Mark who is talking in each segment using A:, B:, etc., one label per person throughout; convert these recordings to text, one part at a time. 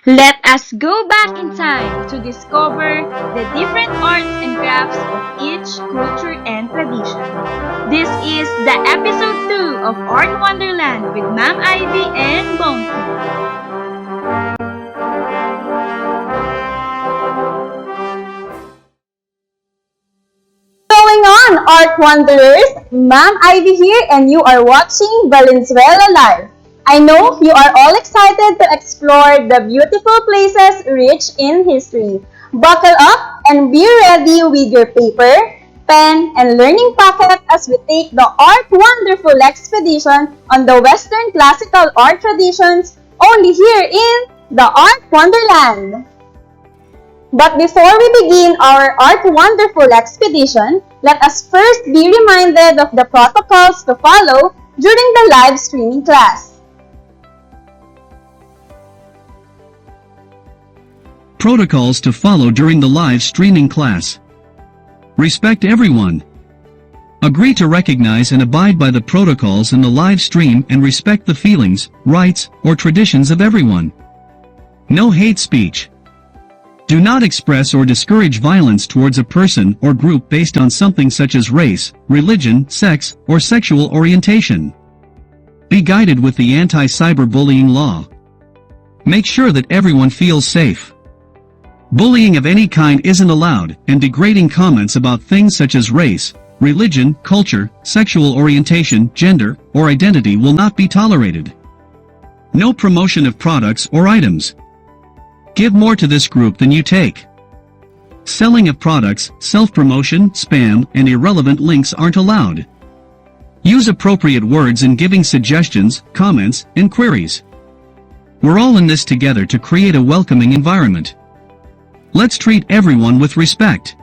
A: Let us go back in time to discover the different arts and crafts of each culture and tradition. This is the episode 2 of Art Wonderland with Ma'am Ivy and Bonky.
B: Going on, Art Wanderers? Ma'am Ivy here and you are watching Valenzuela Live. I know you are all excited to explore the beautiful places rich in history. Buckle up and be ready with your paper, pen, and learning pocket as we take the Art Wonderful expedition on the Western classical art traditions only here in the Art Wonderland. But before we begin our Art Wonderful expedition, let us first be reminded of the protocols to follow during the live streaming class.
C: Protocols to follow during the live streaming class. Respect everyone. Agree to recognize and abide by the protocols in the live stream and respect the feelings, rights, or traditions of everyone. No hate speech. Do not express or discourage violence towards a person or group based on something such as race, religion, sex, or sexual orientation. Be guided with the anti-cyberbullying law. Make sure that everyone feels safe. Bullying of any kind isn't allowed, and degrading comments about things such as race, religion, culture, sexual orientation, gender, or identity will not be tolerated. No promotion of products or items. Give more to this group than you take. Selling of products, self-promotion, spam, and irrelevant links aren't allowed. Use appropriate words in giving suggestions, comments, and queries. We're all in this together to create a welcoming environment. Let's treat everyone with respect.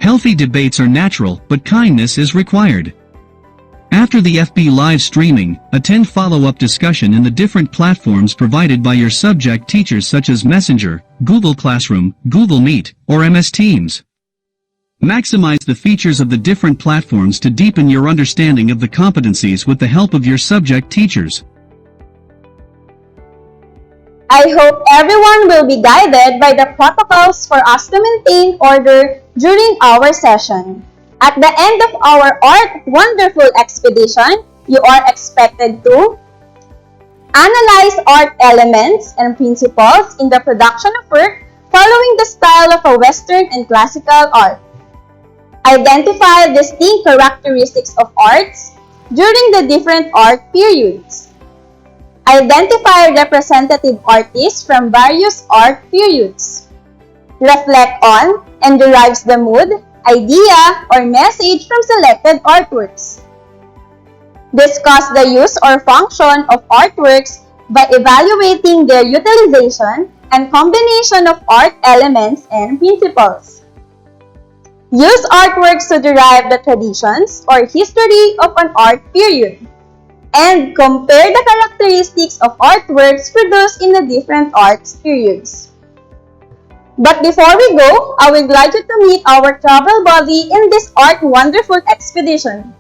C: Healthy debates are natural, but kindness is required. After the FB live streaming, attend follow-up discussion in the different platforms provided by your subject teachers such as Messenger, Google Classroom, Google Meet, or MS Teams. Maximize the features of the different platforms to deepen your understanding of the competencies with the help of your subject teachers.
B: I hope everyone will be guided by the protocols for us to maintain order during our session. At the end of our Art Wonderful expedition, you are expected to analyze art elements and principles in the production of work following the style of a Western and classical art. Identify distinct characteristics of arts during the different art periods. Identify representative artists from various art periods. Reflect on and derives the mood, idea, or message from selected artworks. Discuss the use or function of artworks by evaluating their utilization and combination of art elements and principles. Use artworks to derive the traditions or history of an art period. And compare the characteristics of artworks produced in the different art periods. But before we go, I would like you to meet our travel buddy in this Art Wonderful expedition.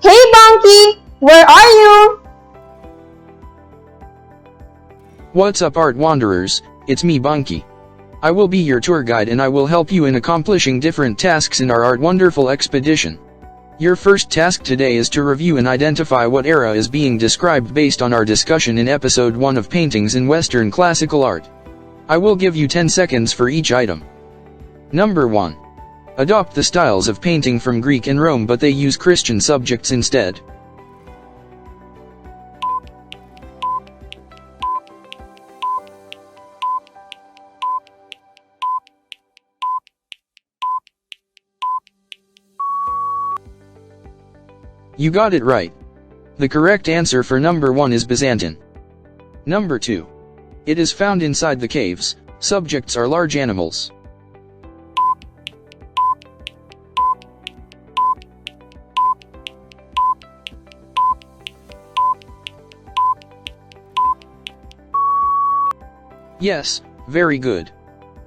B: Hey Bonky, where are you?
D: What's up Art Wanderers, it's me Bunky. I will be your tour guide and I will help you in accomplishing different tasks in our Art Wonderful expedition. Your first task today is to review and identify what era is being described based on our discussion in episode 1 of Paintings in Western Classical Art. I will give you 10 seconds for each item. Number 1. Adopt the styles of painting from Greek and Rome but they use Christian subjects instead. You got it right. The correct answer for number 1 is Byzantine. Number 2. It is found inside the caves. Subjects are large animals. Yes, very good.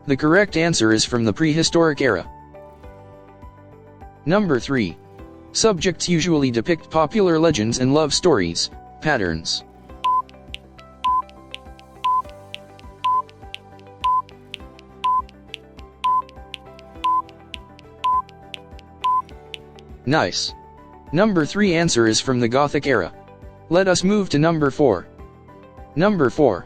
D: The correct answer is from the prehistoric era. Number 3. Subjects usually depict popular legends and love stories, patterns. Nice. Number 3 answer is from the Gothic era. Let us move to number 4. Number 4.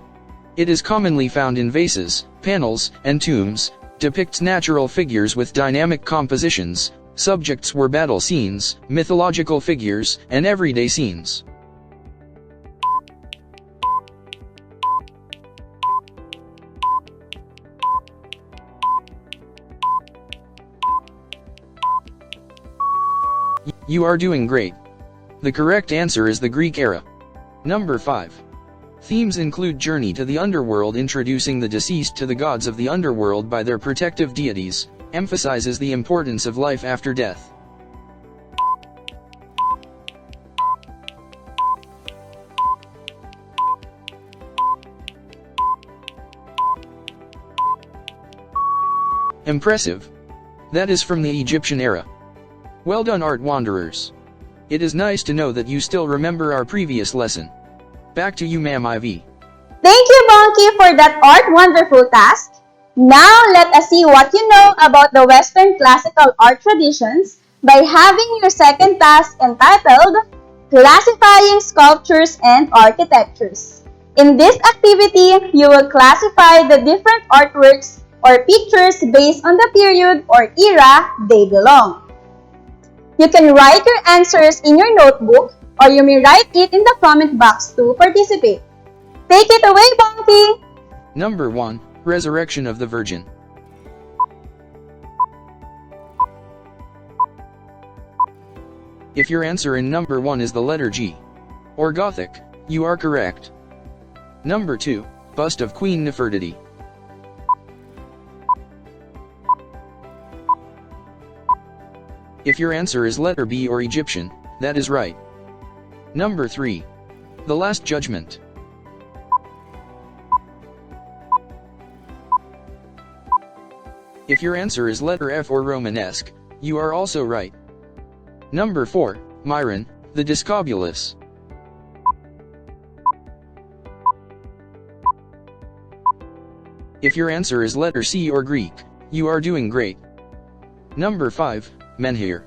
D: It is commonly found in vases, panels, and tombs, depicts natural figures with dynamic compositions, subjects were battle scenes, mythological figures, and everyday scenes. You are doing great. The correct answer is the Greek era. Number 5. Themes include journey to the underworld, introducing the deceased to the gods of the underworld by their protective deities, emphasizes the importance of life after death. Impressive. That is from the Egyptian era. Well done, Art Wanderers. It is nice to know that you still remember our previous lesson. Back to you, Ma'am Ivy.
B: Thank you, Bonky, for that art wonderful task. Now, let us see what you know about the Western classical art traditions by having your second task entitled Classifying Sculptures and Architectures. In this activity, you will classify the different artworks or pictures based on the period or era they belong. You can write your answers in your notebook or you may write it in the comment box to participate. Take it away, Bonky!
D: Number 1. Resurrection of the Virgin. If your answer in number 1 is the letter G, or Gothic, you are correct. Number 2. Bust of Queen Nefertiti. If your answer is letter B or Egyptian, that is right. Number 3. The Last Judgment. If your answer is letter F or Romanesque, you are also right. Number 4. Myron, the Discobolus. If your answer is letter C or Greek, you are doing great. Number 5. Menhir.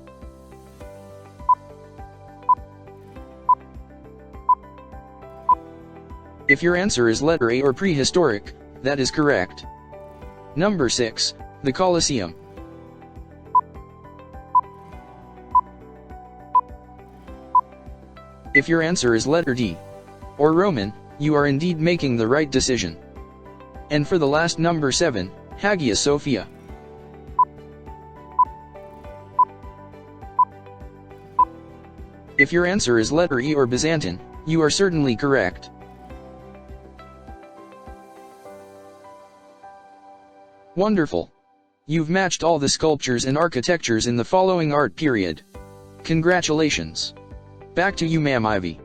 D: If your answer is letter A or prehistoric, that is correct. Number 6. The Colosseum. If your answer is letter D, or Roman, you are indeed making the right decision. And for the last number 7, Hagia Sophia. If your answer is letter E or Byzantine, you are certainly correct. Wonderful. You've matched all the sculptures and architectures in the following art period. Congratulations. Back to you, Ma'am Ivy.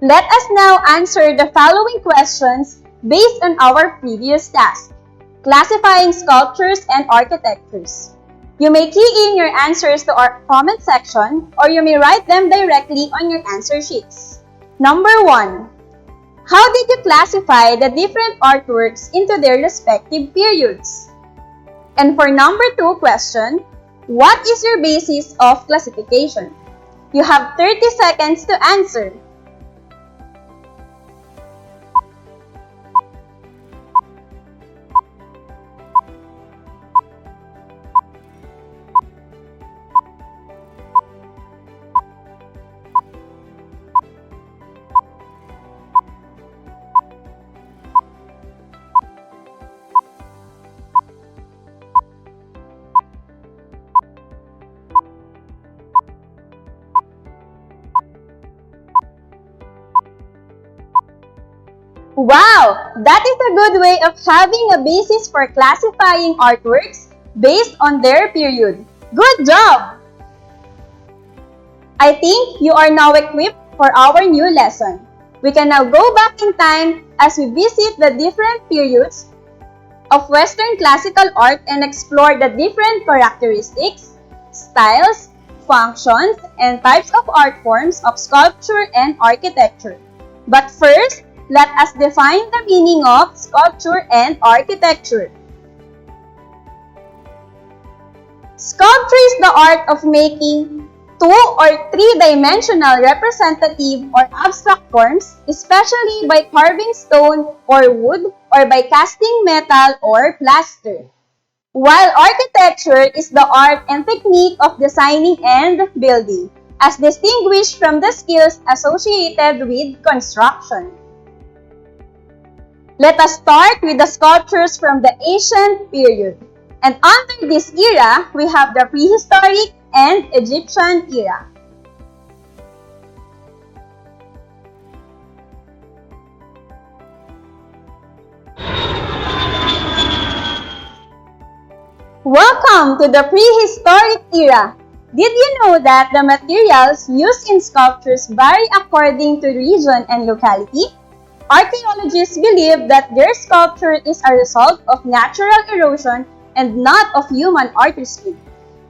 B: Let us now answer the following questions based on our previous task, classifying sculptures and architectures. You may key in your answers to our comment section or you may write them directly on your answer sheets. Number 1. How did you classify the different artworks into their respective periods? And for number 2 question, what is your basis of classification? You have 30 seconds to answer. Wow! That is a good way of having a basis for classifying artworks based on their period. Good job! I think you are now equipped for our new lesson. We can now go back in time as we visit the different periods of Western classical art and explore the different characteristics, styles, functions, and types of art forms of sculpture and architecture. But first, let us define the meaning of sculpture and architecture. Sculpture is the art of making 2- or 3-dimensional representative or abstract forms, especially by carving stone or wood or by casting metal or plaster. While architecture is the art and technique of designing and building, as distinguished from the skills associated with construction. Let us start with the sculptures from the ancient period. And under this era, we have the prehistoric and Egyptian era. Welcome to the prehistoric era. Did you know that the materials used in sculptures vary according to region and locality? Archaeologists believe that their sculpture is a result of natural erosion and not of human artistry.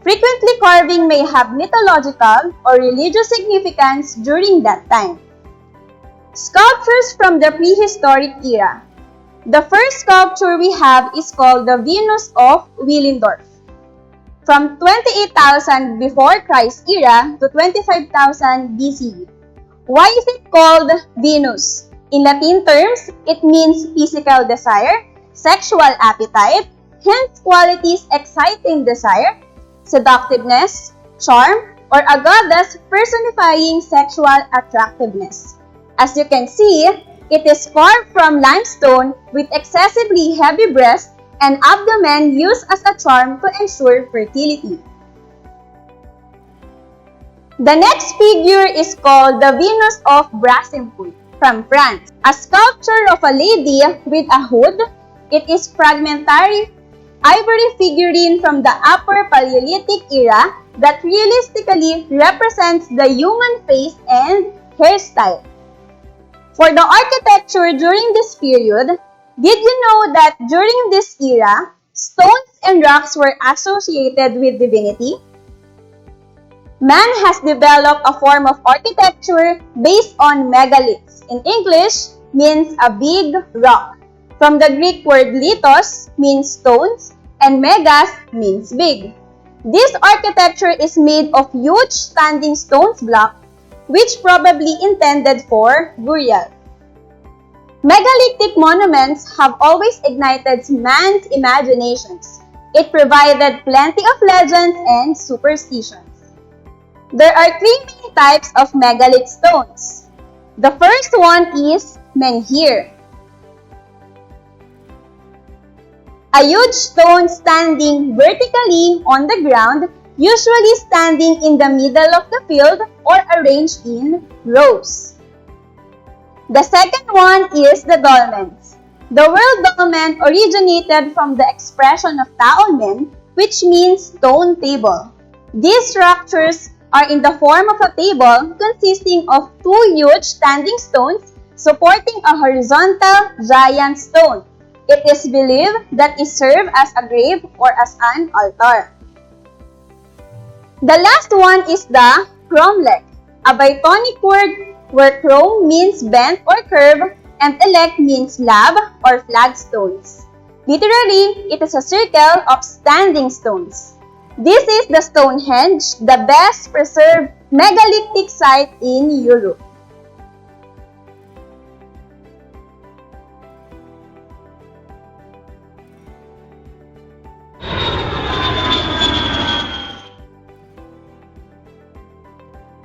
B: Frequently, carving may have mythological or religious significance during that time. Sculptures from the prehistoric era. The first sculpture we have is called the Venus of Willendorf. From 28,000 before Christ era to 25,000 BCE. Why is it called Venus? In Latin terms, it means physical desire, sexual appetite, hence qualities exciting desire, seductiveness, charm, or a goddess personifying sexual attractiveness. As you can see, it is carved from limestone with excessively heavy breast and abdomen used as a charm to ensure fertility. The next figure is called the Venus of Brasempouy from France. A sculpture of a lady with a hood, it is fragmentary ivory figurine from the Upper Paleolithic era that realistically represents the human face and hairstyle. For the architecture during this period, did you know that during this era, stones and rocks were associated with divinity? Man has developed a form of architecture based on megaliths. In English, means a big rock. From the Greek word lithos means stones and megas means big. This architecture is made of huge standing stones block, which probably intended for burial. Megalithic monuments have always ignited man's imaginations. It provided plenty of legends and superstitions. There are 3 main types of megalith stones. The first one is menhir, a huge stone standing vertically on the ground, usually standing in the middle of the field or arranged in rows. The second one is the dolmens. The word dolmen originated from the expression of taolmen, which means stone table. These structures are in the form of a table consisting of 2 huge standing stones supporting a horizontal giant stone. It is believed that it served as a grave or as an altar. The last one is the cromlech, a Bytonic word where chrome means bent or curved and elect means slab or flagstones. Literally, it is a circle of standing stones. This is the Stonehenge, the best preserved megalithic site in Europe.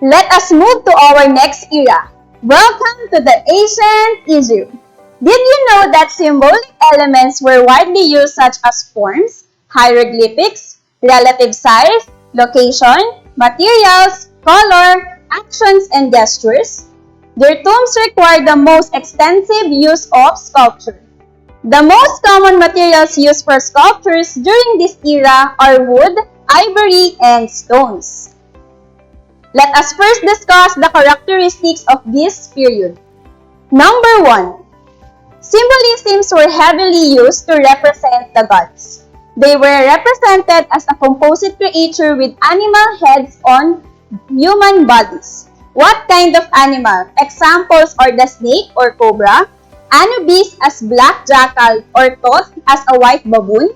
B: Let us move to our next era. Welcome to the ancient Egypt. Did you know that symbolic elements were widely used such as forms, hieroglyphics, relative size, location, materials, color, actions, and gestures? Their tombs require the most extensive use of sculpture. The most common materials used for sculptures during this era are wood, ivory, and stones. Let us first discuss the characteristics of this period. Number 1. Symbolisms were heavily used to represent the gods. They were represented as a composite creature with animal heads on human bodies. What kind of animal? Examples are the snake or cobra, Anubis as black jackal or Thoth as a white baboon,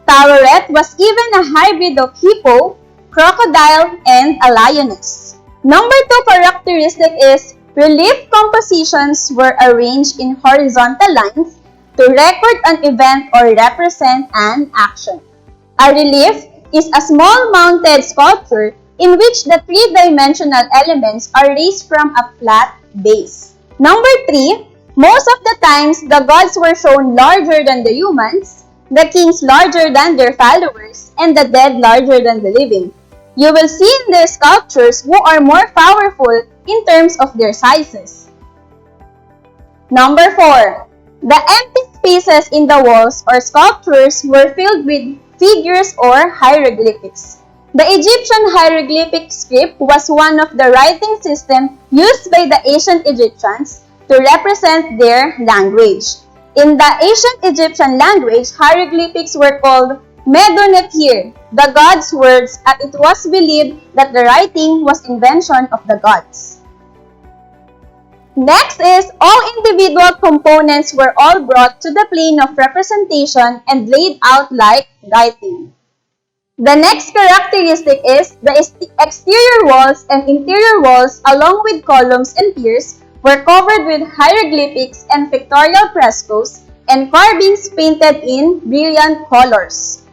B: Taweret was even a hybrid of hippo, crocodile, and a lioness. Number 2 characteristic is relief compositions were arranged in horizontal lines to record an event or represent an action. A relief is a small mounted sculpture in which the three-dimensional elements are raised from a flat base. Number 3, most of the times the gods were shown larger than the humans, the kings larger than their followers, and the dead larger than the living. You will see in their sculptures who are more powerful in terms of their sizes. Number 4, the empty spaces in the walls or sculptures were filled with figures or hieroglyphics. The Egyptian hieroglyphic script was one of the writing systems used by the ancient Egyptians to represent their language. In the ancient Egyptian language, hieroglyphics were called Medonetir, the gods' words, as it was believed that the writing was invention of the gods. Next is, all individual components were all brought to the plane of representation and laid out like writing. The next characteristic is the exterior walls and interior walls along with columns and piers were covered with hieroglyphics and pictorial frescoes and carvings painted in brilliant colors.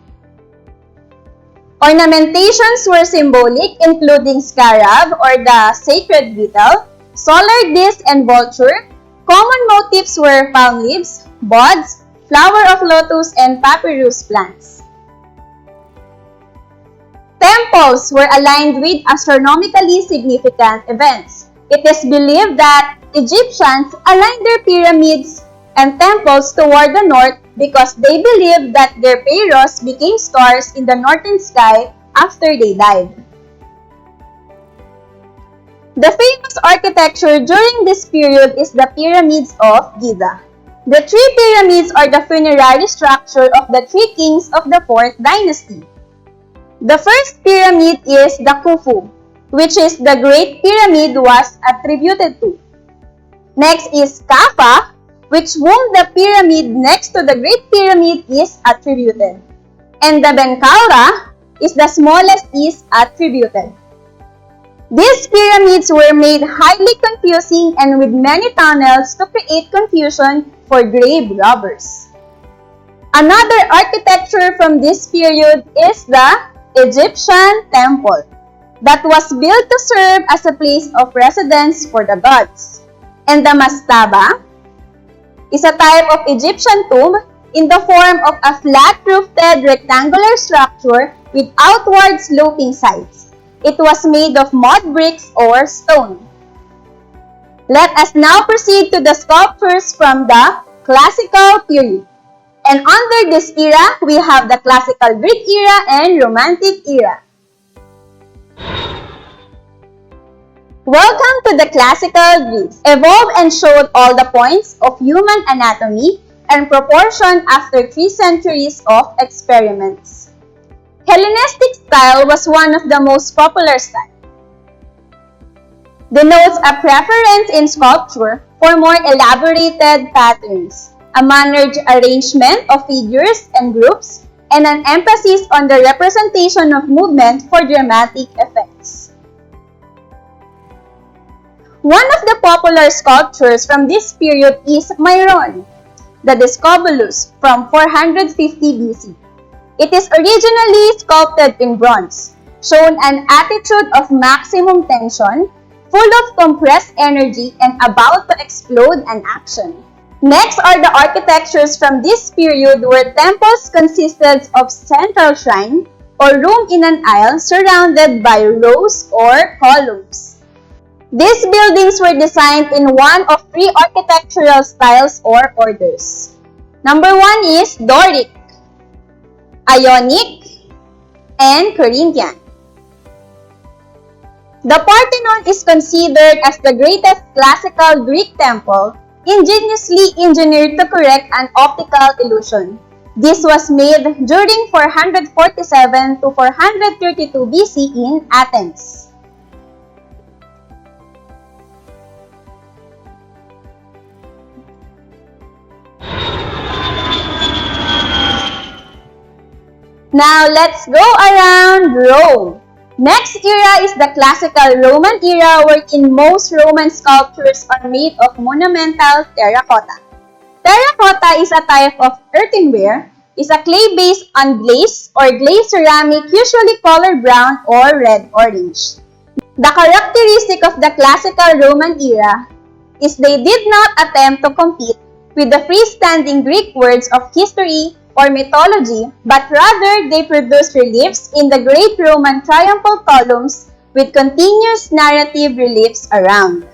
B: Ornamentations were symbolic, including scarab or the sacred beetle, solar disk and vulture. Common motifs were palm leaves, buds, flower of lotus, and papyrus plants. Temples were aligned with astronomically significant events. It is believed that Egyptians aligned their pyramids and temples toward the north because they believed that their pharaohs became stars in the northern sky after they died. The famous architecture during this period is the Pyramids of Giza. The three pyramids are the funerary structure of the three kings of the 4th dynasty. The first pyramid is the Khufu, which is the Great Pyramid was attributed to. Next is Kappa, which whom the pyramid next to the Great Pyramid is attributed. And the Menkaura is the smallest is attributed. These pyramids were made highly confusing and with many tunnels to create confusion for grave robbers. Another architecture from this period is the Egyptian temple that was built to serve as a place of residence for the gods. And the mastaba is a type of Egyptian tomb in the form of a flat-roofed rectangular structure with outward sloping sides. It was made of mud bricks or stone. Let us now proceed to the sculptures from the classical period. And under this era, we have the classical Greek era and Romantic era. Welcome to the classical Greeks. Evolved and showed all the points of human anatomy and proportion after 3 centuries of experiments. Hellenistic style was one of the most popular styles. Denotes a preference in sculpture for more elaborated patterns, a mannered arrangement of figures and groups, and an emphasis on the representation of movement for dramatic effects. One of the popular sculptures from this period is Myron, the Discobolus from 450 BC. It is originally sculpted in bronze, shown an attitude of maximum tension, full of compressed energy and about to explode an action. Next are the architectures from this period where temples consisted of central shrine or room in an aisle surrounded by rows or columns. These buildings were designed in one of 3 architectural styles or orders. Number 1 is Doric, Ionic, and Corinthian. The Parthenon is considered as the greatest classical Greek temple, ingeniously engineered to correct an optical illusion. This was made during 447 to 432 BC in Athens. Now let's go around Rome. Next era is the classical Roman era, wherein most Roman sculptures are made of monumental terracotta. Terracotta is a type of earthenware, is a clay-based unglazed or glazed ceramic, usually colored brown or red-orange. The characteristic of the classical Roman era is they did not attempt to compete with the freestanding Greek words of history or mythology, but rather they produced reliefs in the great Roman triumphal columns with continuous narrative reliefs around.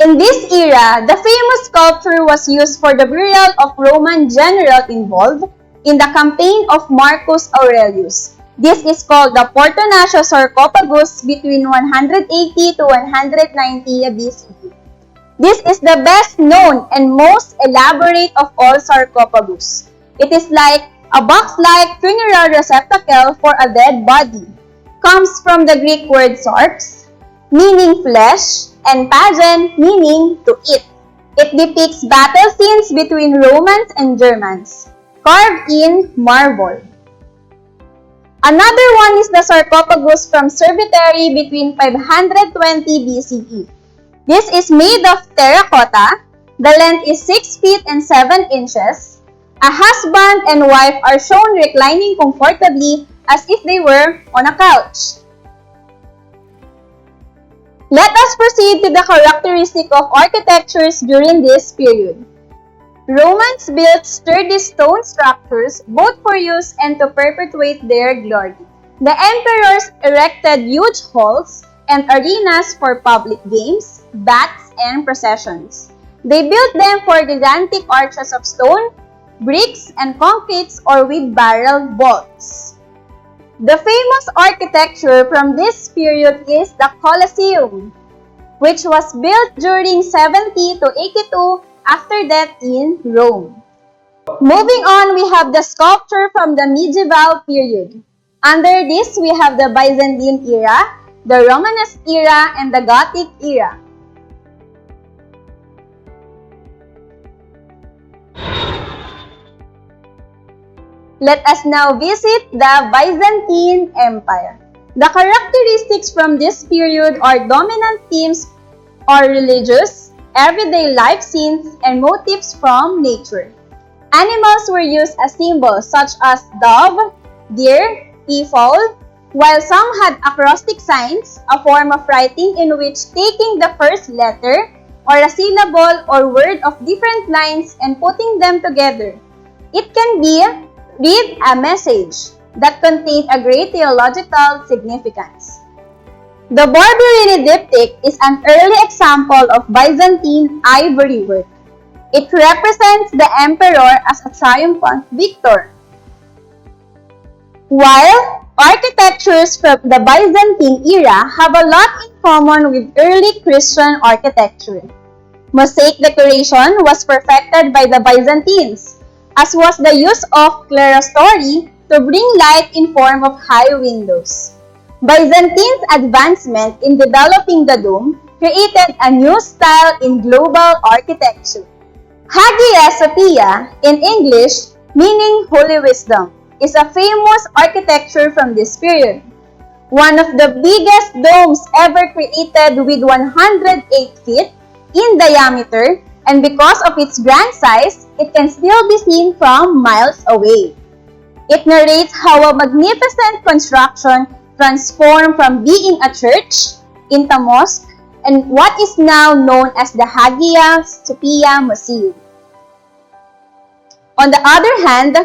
B: In this era, the famous sculpture was used for the burial of Roman general involved in the campaign of Marcus Aurelius. This is called the Portonacio sarcophagus between 180 to 190 BCE. This is the best known and most elaborate of all sarcophagus. It is like a box-like funeral receptacle for a dead body. Comes from the Greek word sarx, meaning flesh, and pagen, meaning to eat. It depicts battle scenes between Romans and Germans, carved in marble. Another one is the sarcophagus from Servitary between 520 BCE. This is made of terracotta. The length is 6 feet and 7 inches. A husband and wife are shown reclining comfortably as if they were on a couch. Let us proceed to the characteristic of architectures during this period. Romans built sturdy stone structures both for use and to perpetuate their glory. The emperors erected huge halls and arenas for public games, baths, and processions. They built them for gigantic arches of stone, bricks, and concretes or with barrel vaults. The famous architecture from this period is the Colosseum, which was built during 70 to 82 after that in Rome. Moving on, we have the sculpture from the medieval period. Under this, we have the Byzantine era, the Romanesque era, and the Gothic era. Let us now visit the Byzantine Empire. The characteristics from this period are dominant themes are religious, everyday life scenes, and motifs from nature. Animals were used as symbols such as dove, deer, peafowl, while some had acrostic signs, a form of writing in which taking the first letter or a syllable or word of different lines and putting them together. It can be read a message that contained a great theological significance. The Barberini diptych is an early example of Byzantine ivory work. It represents the emperor as a triumphant victor. While architectures from the Byzantine era have a lot in common with early Christian architecture. Mosaic decoration was perfected by the Byzantines, as was the use of clerestory to bring light in form of high windows. Byzantine's advancement in developing the dome created a new style in global architecture. Hagia Sophia, in English, meaning Holy Wisdom, is a famous architecture from this period. One of the biggest domes ever created with 108 feet in diameter, and because of its grand size, it can still be seen from miles away. It narrates how a magnificent construction transformed from being a church into a mosque and what is now known as the Hagia Sophia Museum. On the other hand,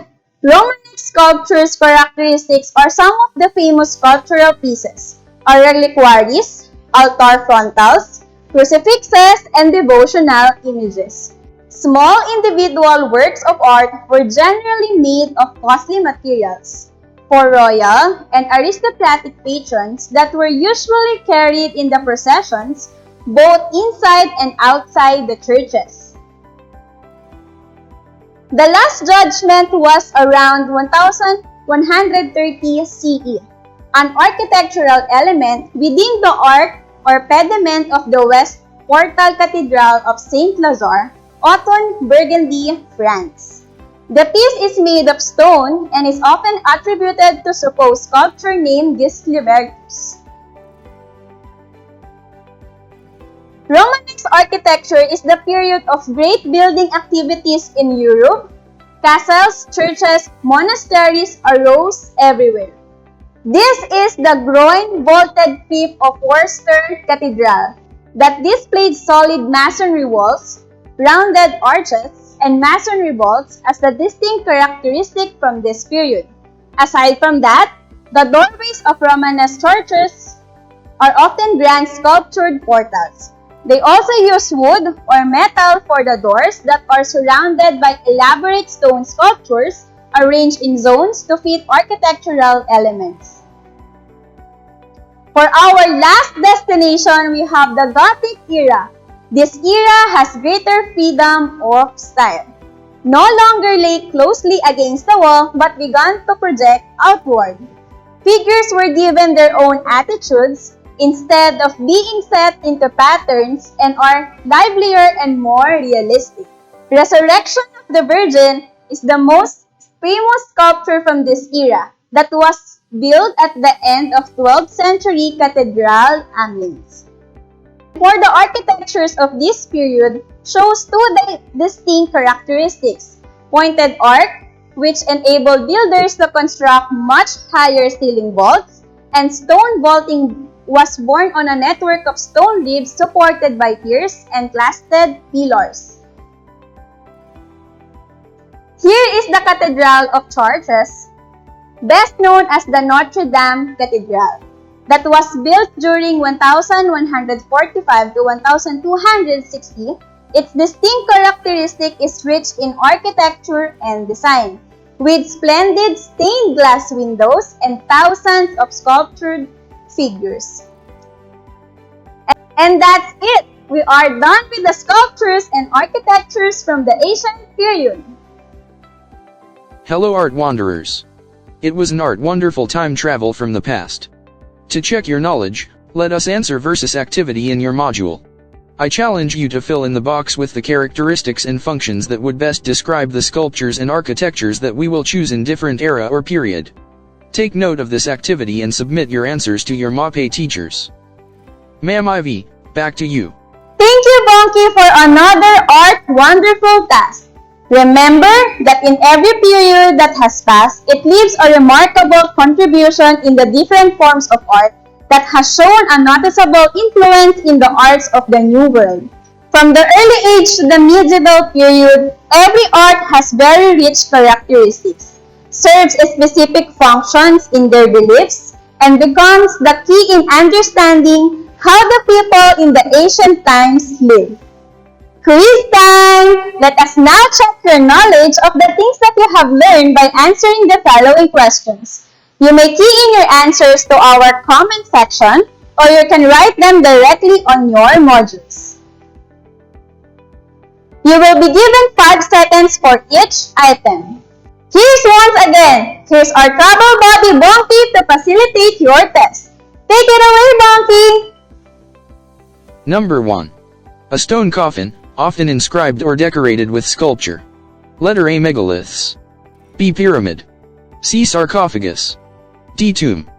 B: Romanesque sculpture's characteristics are some of the famous sculptural pieces, reliquaries, altar frontals, crucifixes, and devotional images. Small individual works of art were generally made of costly materials for royal and aristocratic patrons that were usually carried in the processions both inside and outside the churches. The Last Judgment was around 1130 CE, an architectural element within the arch or pediment of the West Portal Cathedral of Saint Lazare, Autun, Burgundy, France. The piece is made of stone and is often attributed to supposed sculptor named Gisclebertus. Romanesque architecture is the period of great building activities in Europe. Castles, churches, monasteries arose everywhere. This is the groin-vaulted keep of Worcester Cathedral that displayed solid masonry walls, rounded arches, and masonry vaults as the distinct characteristic from this period. Aside from that, the doorways of Romanesque churches are often grand sculptured portals. They also use wood or metal for the doors that are surrounded by elaborate stone sculptures arranged in zones to fit architectural elements. For our last destination, we have the Gothic era. This era has greater freedom of style. No longer lay closely against the wall but began to project outward. Figures were given their own attitudes instead of being set into patterns and are livelier and more realistic. Resurrection of the Virgin is the most famous sculpture from this era that was built at the end of 12th century Cathedral Angles. For the architectures of this period shows two distinct characteristics: pointed arc, which enabled builders to construct much higher ceiling vaults, and stone vaulting was born on a network of stone ribs supported by piers and clasted pillars. Here is the Cathedral of Chartres, best known as the Notre Dame Cathedral, that was built during 1145 to 1260. Its distinct characteristic is rich in architecture and design, with splendid stained glass windows and thousands of sculptured figures. And that's it! We are done with the sculptures and architectures from the ancient period.
D: Hello art wanderers. It was an art wonderful time travel from the past. To check your knowledge, let us answer versus activity in your module. I challenge you to fill in the box with the characteristics and functions that would best describe the sculptures and architectures that we will choose in different era or period. Take note of this activity and submit your answers to your Mapeh teachers. Ma'am Ivy, back to you.
B: Thank you, Bonky, for another art wonderful task. Remember that in every period that has passed, it leaves a remarkable contribution in the different forms of art that has shown a noticeable influence in the arts of the New World. From the early age to the medieval period, every art has very rich characteristics, serves specific functions in their beliefs, and becomes the key in understanding how the people in the ancient times lived. Quiz time! Let us now check your knowledge of the things that you have learned by answering the following questions. You may key in your answers to our comment section, or you can write them directly on your modules. You will be given 5 seconds for each item. Here's once again. Here's our trouble buddy Bonky to facilitate your test. Take it away, Bonky!
D: Number 1. A stone coffin, often inscribed or decorated with sculpture. Letter A. Megaliths. B. Pyramid. C. Sarcophagus. D. Tomb.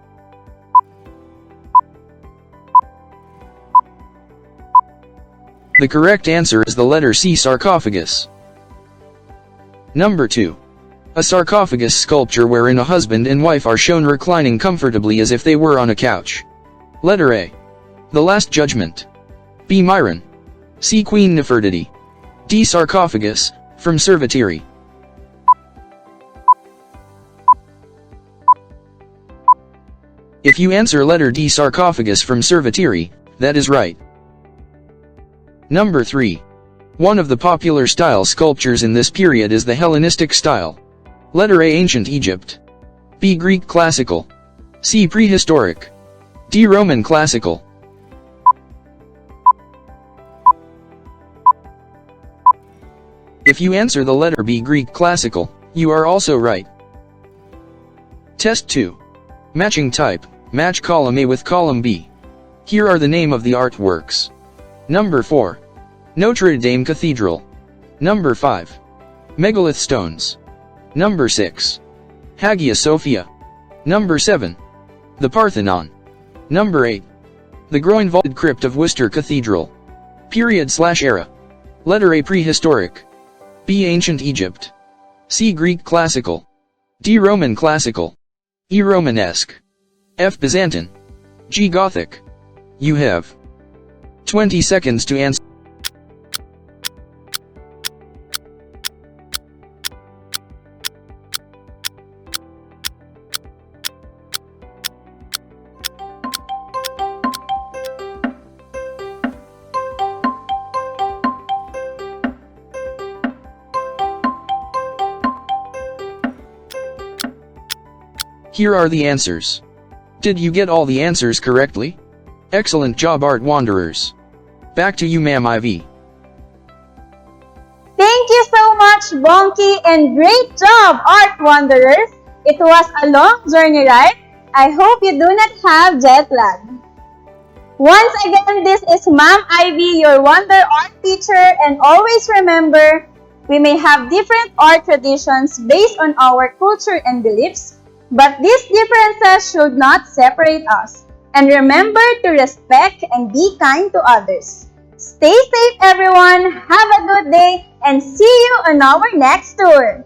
D: The correct answer is the letter C. Sarcophagus. Number 2. A sarcophagus sculpture wherein a husband and wife are shown reclining comfortably as if they were on a couch. Letter A. The Last Judgment. B. Myron. C. Queen Nefertiti. D. Sarcophagus, from Cerveteri. If you answer letter D. Sarcophagus from Cerveteri, that is right. Number 3. One of the popular style sculptures in this period is the Hellenistic style. Letter A. Ancient Egypt. B. Greek Classical. C. Prehistoric. D. Roman Classical. If you answer the letter B. Greek Classical, you are also right. Test 2. Matching type, match column A with column B. Here are the name of the artworks. Number 4. Notre Dame Cathedral. Number 5. Megalith stones. Number 6. Hagia Sophia. Number 7. The Parthenon. Number 8. The groin-vaulted crypt of Worcester Cathedral. Period/era. Letter A. Prehistoric. B. Ancient Egypt. C. Greek Classical. D. Roman Classical. E. Romanesque. F. Byzantine. G. Gothic. You have 20 seconds to answer. Here are the answers. Did you get all the answers correctly? Excellent job, Art Wanderers. Back to you, Ma'am Ivy.
B: Thank you so much, Bonky, and great job, Art Wanderers! It was a long journey, right? I hope you do not have jet lag. Once again, this is Ma'am Ivy, your Wonder Art teacher, and always remember, we may have different art traditions based on our culture and beliefs, but these differences should not separate us. And remember to respect and be kind to others. Stay safe, everyone. Have a good day and see you on our next tour.